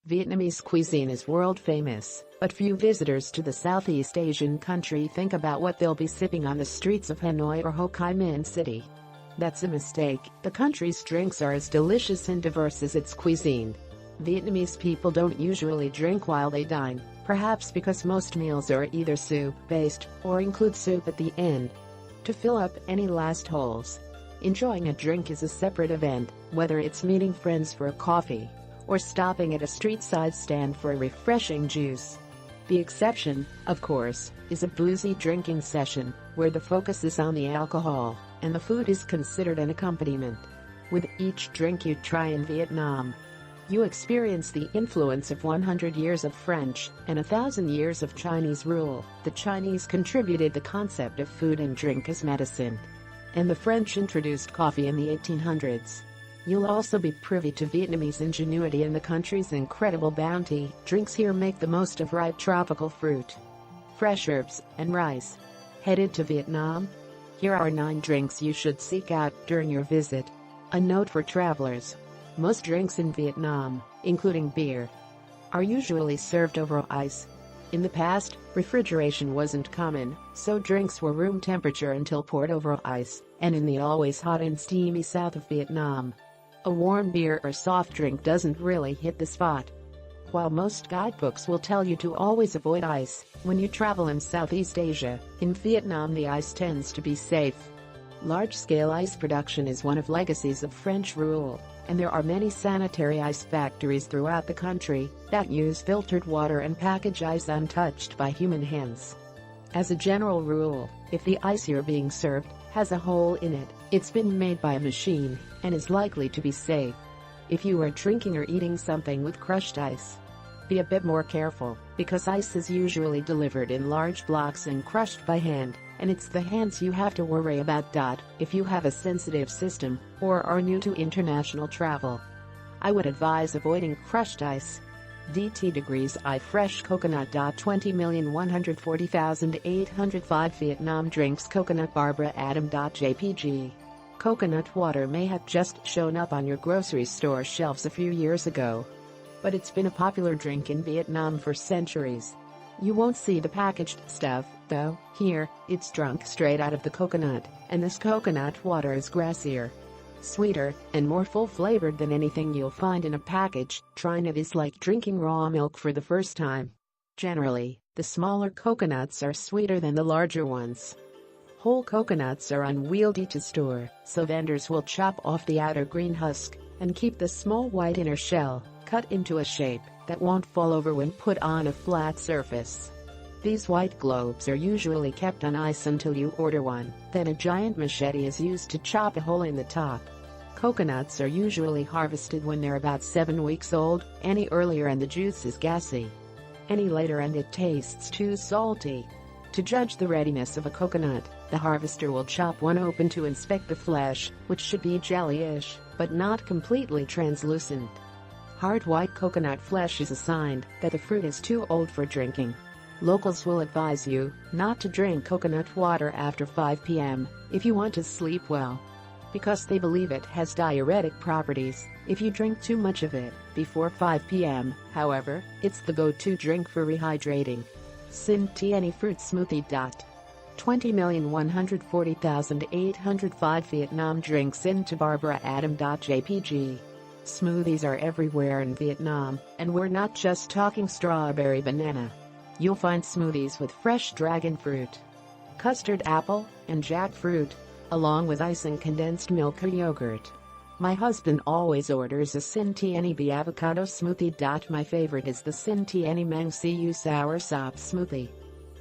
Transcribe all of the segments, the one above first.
Vietnamese cuisine is world famous, but few visitors to the Southeast Asian country think about what they'll be sipping on the streets of Hanoi or Ho Chi Minh City. That's a mistake. The country's drinks are as delicious and diverse as its cuisine. Vietnamese people don't usually drink while they dine, perhaps because most meals are either soup-based or include soup at the end to fill up any last holes. Enjoying a drink is a separate event, whether it's meeting friends for a coffee or stopping at a street-side stand for a refreshing juice. The exception, of course, is a boozy drinking session, where the focus is on the alcohol, and the food is considered an accompaniment. With each drink you try in Vietnam, you experience the influence of 100 years of French and 1,000 years of Chinese rule. The Chinese contributed the concept of food and drink as medicine, and the French introduced coffee in the 1800s. You'll also be privy to Vietnamese ingenuity and the country's incredible bounty. Drinks here make the most of ripe tropical fruit, fresh herbs, and rice. Headed to Vietnam? Here are 9 drinks you should seek out during your visit. A note for travelers: most drinks in Vietnam, including beer, are usually served over ice. In the past, refrigeration wasn't common, so drinks were room temperature until poured over ice, and in the always hot and steamy south of Vietnam, a warm beer or soft drink doesn't really hit the spot. While most guidebooks will tell you to always avoid ice when you travel in Southeast Asia, in Vietnam the ice tends to be safe. Large-scale ice production is one of legacies of French rule, and there are many sanitary ice factories throughout the country that use filtered water and package ice untouched by human hands. As a general rule, if the ice you're being served has a hole in it, it's been made by a machine and is likely to be safe. If you are drinking or eating something with crushed ice, be a bit more careful, because ice is usually delivered in large blocks and crushed by hand, and it's the hands you have to worry about. If you have a sensitive system or are new to international travel, I would advise avoiding crushed ice. degrees I fresh coconut. 20,140,805 Vietnam drinks coconut. Barbara Adam. jpg. Coconut water may have just shown up on your grocery store shelves a few years ago, but it's been a popular drink in Vietnam for centuries. You won't see the packaged stuff, though. Here, it's drunk straight out of the coconut, and this coconut water is grassier, sweeter, and more full-flavored than anything you'll find in a package. Trying it is like drinking raw milk for the first time. Generally, the smaller coconuts are sweeter than the larger ones. Whole coconuts are unwieldy to store, so vendors will chop off the outer green husk and keep the small white inner shell, cut into a shape that won't fall over when put on a flat surface. These white globes are usually kept on ice until you order one, then a giant machete is used to chop a hole in the top. Coconuts are usually harvested when they're about 7 weeks old. Any earlier and the juice is gassy. Any later and it tastes too salty. To judge the readiness of a coconut, the harvester will chop one open to inspect the flesh, which should be jelly-ish, but not completely translucent. Hard white coconut flesh is a sign that the fruit is too old for drinking. Locals will advise you not to drink coconut water after 5 p.m. if you want to sleep well, because they believe it has diuretic properties. If you drink too much of it before 5 p.m., however, it's the go-to drink for rehydrating. Sin Tieni fruit smoothie. 20,140,805 Vietnam drinks into Barbara Adam. jpg. Smoothies are everywhere in Vietnam, and we're not just talking strawberry banana. You'll find smoothies with fresh dragon fruit, custard apple, and jackfruit, along with ice and condensed milk or yogurt. My husband always orders a Sin Tieni Bee avocado smoothie. My favorite is the Sin Tieni Mang Siu sour sop smoothie,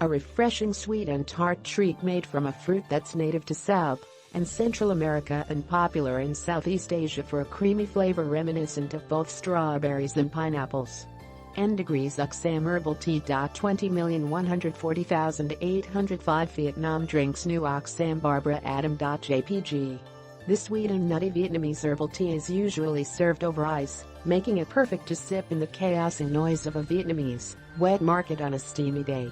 a refreshing sweet and tart treat made from a fruit that's native to South and Central America and popular in Southeast Asia for a creamy flavor reminiscent of both strawberries and pineapples. degrees Uxam herbal tea. 20,140,805 Vietnam drinks new Uxam. Barbara Adam. jpg. This sweet and nutty Vietnamese herbal tea is usually served over ice, making it perfect to sip in the chaos and noise of a Vietnamese wet market on a steamy day.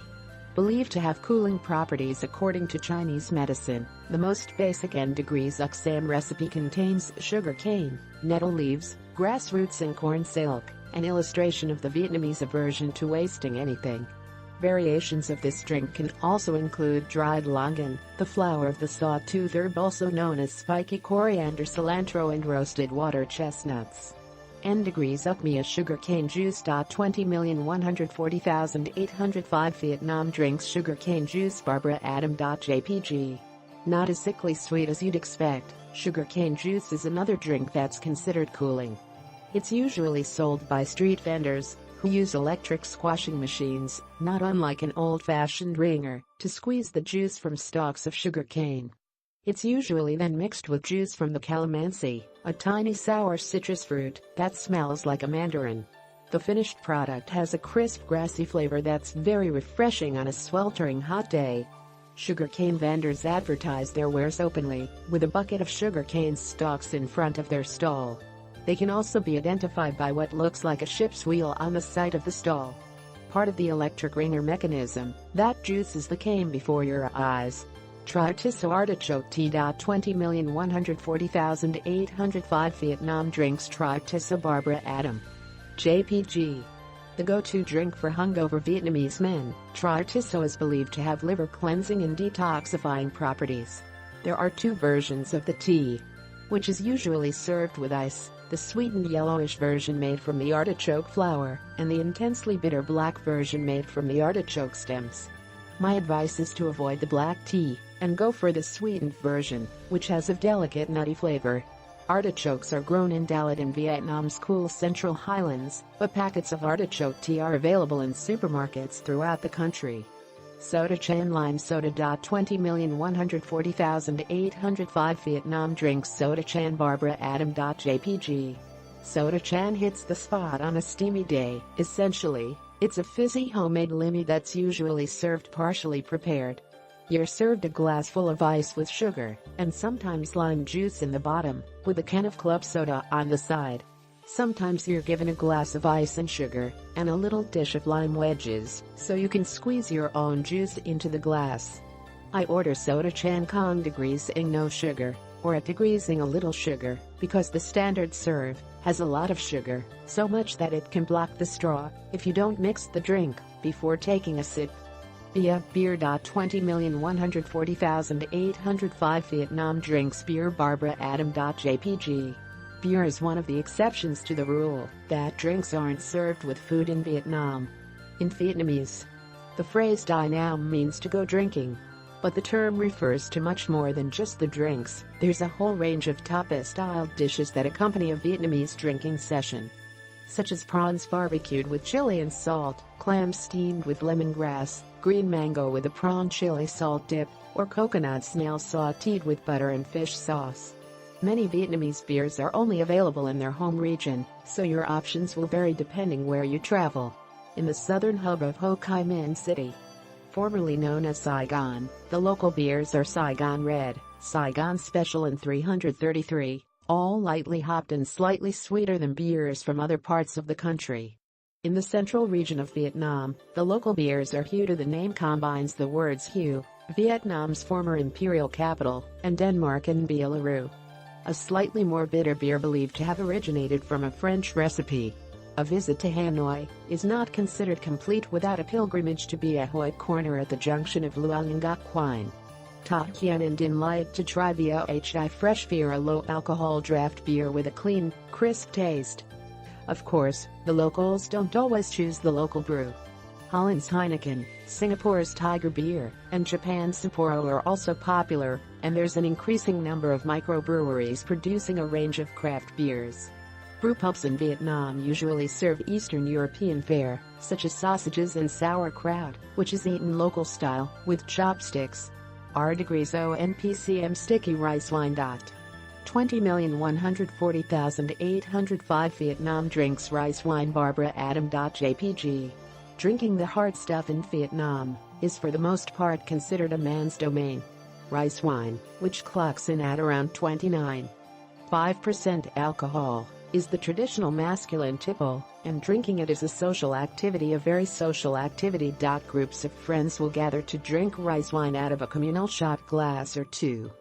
Believed to have cooling properties according to Chinese medicine, the most basic degrees Uxam recipe contains sugar cane, nettle leaves, grass roots and corn silk. an illustration of the Vietnamese aversion to wasting anything. Variations of this drink can also include dried longan, the flower of the sawtooth herb also known as spiky coriander, cilantro, and roasted water chestnuts. N degrees Ukmia sugarcane juice. 20,140,805 Vietnam drinks sugarcane juice. Barbara Adam. JPG. Not as sickly sweet as you'd expect, sugarcane juice is another drink that's considered cooling. It's usually sold by street vendors, who use electric squashing machines, not unlike an old-fashioned wringer, to squeeze the juice from stalks of sugarcane. It's usually then mixed with juice from the calamansi, a tiny sour citrus fruit that smells like a mandarin. The finished product has a crisp grassy flavor that's very refreshing on a sweltering hot day. Sugarcane vendors advertise their wares openly, with a bucket of sugarcane stalks in front of their stall. They can also be identified by what looks like a ship's wheel on the side of the stall. Part of the electric wringer mechanism, that juices the cane before your eyes. Try Tisso artichoke tea. 20,140,805 Vietnam drinks. Try Tisso. Barbara Adam. JPG. The go-to drink for hungover Vietnamese men, Tri Tisso is believed to have liver cleansing and detoxifying properties. There are two versions of the tea, which is usually served with ice, the sweetened yellowish version made from the artichoke flower, and the intensely bitter black version made from the artichoke stems. My advice is to avoid the black tea, and go for the sweetened version, which has a delicate nutty flavor. Artichokes are grown in Dalat in Vietnam's cool central highlands, but packets of artichoke tea are available in supermarkets throughout the country. Soda Chan lime soda. 20,140,805 Vietnam drinks Soda Chan. Barbara Adam. JPG. Soda Chan hits the spot on a steamy day. Essentially, it's a fizzy homemade limi that's usually served partially prepared. You're served a glass full of ice with sugar, and sometimes lime juice in the bottom, with a can of club soda on the side. Sometimes you're given a glass of ice and sugar, and a little dish of lime wedges, so you can squeeze your own juice into the glass. I order Soda Chan Kong degreasing no sugar, or at degreasing a little sugar, because the standard serve has a lot of sugar, so much that it can block the straw if you don't mix the drink before taking a sip. Beer. 20,140,805 Vietnam drinks beer. Barbara Adam. JPG. Beer is one of the exceptions to the rule that drinks aren't served with food in Vietnam. In Vietnamese, the phrase "dine nam" means to go drinking. But the term refers to much more than just the drinks. There's a whole range of tapas-style dishes that accompany a Vietnamese drinking session, such as prawns barbecued with chili and salt, clams steamed with lemongrass, green mango with a prawn chili salt dip, or coconut snail sauteed with butter and fish sauce. Many Vietnamese beers are only available in their home region, so your options will vary depending where you travel. In the southern hub of Ho Chi Minh City, formerly known as Saigon, the local beers are Saigon Red, Saigon Special and 333, all lightly hopped and slightly sweeter than beers from other parts of the country. In the central region of Vietnam, the local beers are Hue. The name combines the words Hue, Vietnam's former imperial capital, and Denmark and Belarus. A slightly more bitter beer believed to have originated from a French recipe. A visit to Hanoi is not considered complete without a pilgrimage to Bia Hoi Corner at the junction of Luang and Ngoc Quine. Ta Hien and Din Light to try VOHI Fresh Beer, a low-alcohol draft beer with a clean, crisp taste. Of course, the locals don't always choose the local brew. Holland's Heineken, Singapore's Tiger Beer, and Japan's Sapporo are also popular, and there's an increasing number of microbreweries producing a range of craft beers. Brewpubs in Vietnam usually serve Eastern European fare, such as sausages and sauerkraut, which is eaten local style, with chopsticks. R degrees ONPCM sticky rice wine. 20,140,805 Vietnam drinks rice wine. Barbara Adam. JPG. Drinking the hard stuff in Vietnam is for the most part considered a man's domain. Rice wine, which clocks in at around 29.5% alcohol, is the traditional masculine tipple, and drinking it is a social activity, a very social activity. Groups of friends will gather to drink rice wine out of a communal shot glass or two.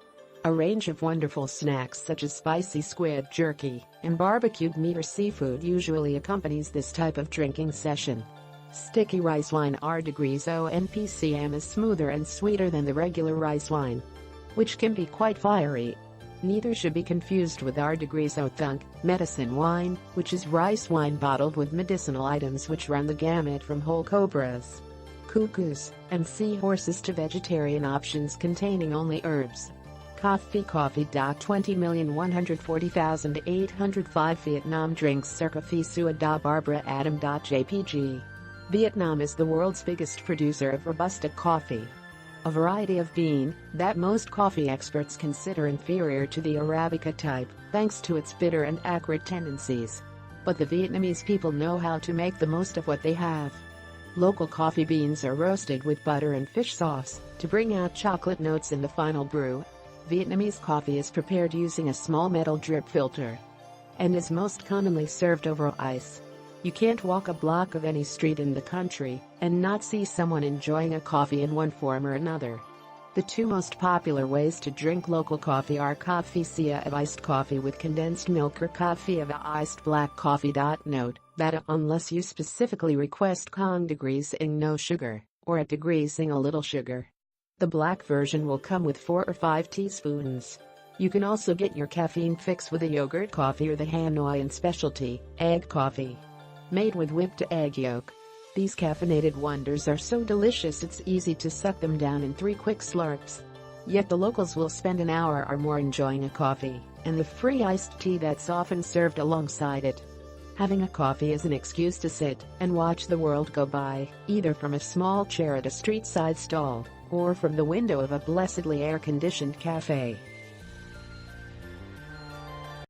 A range of wonderful snacks such as spicy squid jerky and barbecued meat or seafood usually accompanies this type of drinking session. Sticky rice wine R°O NPCM is smoother and sweeter than the regular rice wine, which can be quite fiery. Neither should be confused with R°O Thunk, medicine wine, which is rice wine bottled with medicinal items which run the gamut from whole cobras, cuckoos, and seahorses to vegetarian options containing only herbs. Coffee 20,140,805 Vietnam drinks circa Phi Sua Da Barbara Adam. JPG. Vietnam is the world's biggest producer of Robusta coffee, a variety of bean that most coffee experts consider inferior to the Arabica type, thanks to its bitter and acrid tendencies. But the Vietnamese people know how to make the most of what they have. Local coffee beans are roasted with butter and fish sauce to bring out chocolate notes in the final brew. Vietnamese coffee is prepared using a small metal drip filter and is most commonly served over ice. You can't walk a block of any street in the country and not see someone enjoying a coffee in one form or another. The two most popular ways to drink local coffee are Coffee Sia of iced coffee with condensed milk or Coffee of iced black coffee. Note that unless you specifically request Kong degrees ing no sugar, or at degrees ing a little sugar, the black version will come with 4 or 5 teaspoons. You can also get your caffeine fix with a yogurt coffee or the Hanoi and specialty, egg coffee, made with whipped egg yolk. These caffeinated wonders are so delicious it's easy to suck them down in 3 quick slurps. Yet the locals will spend an hour or more enjoying a coffee, and the free iced tea that's often served alongside it. Having a coffee is an excuse to sit and watch the world go by, either from a small chair at a street-side stall, or from the window of a blessedly air-conditioned cafe.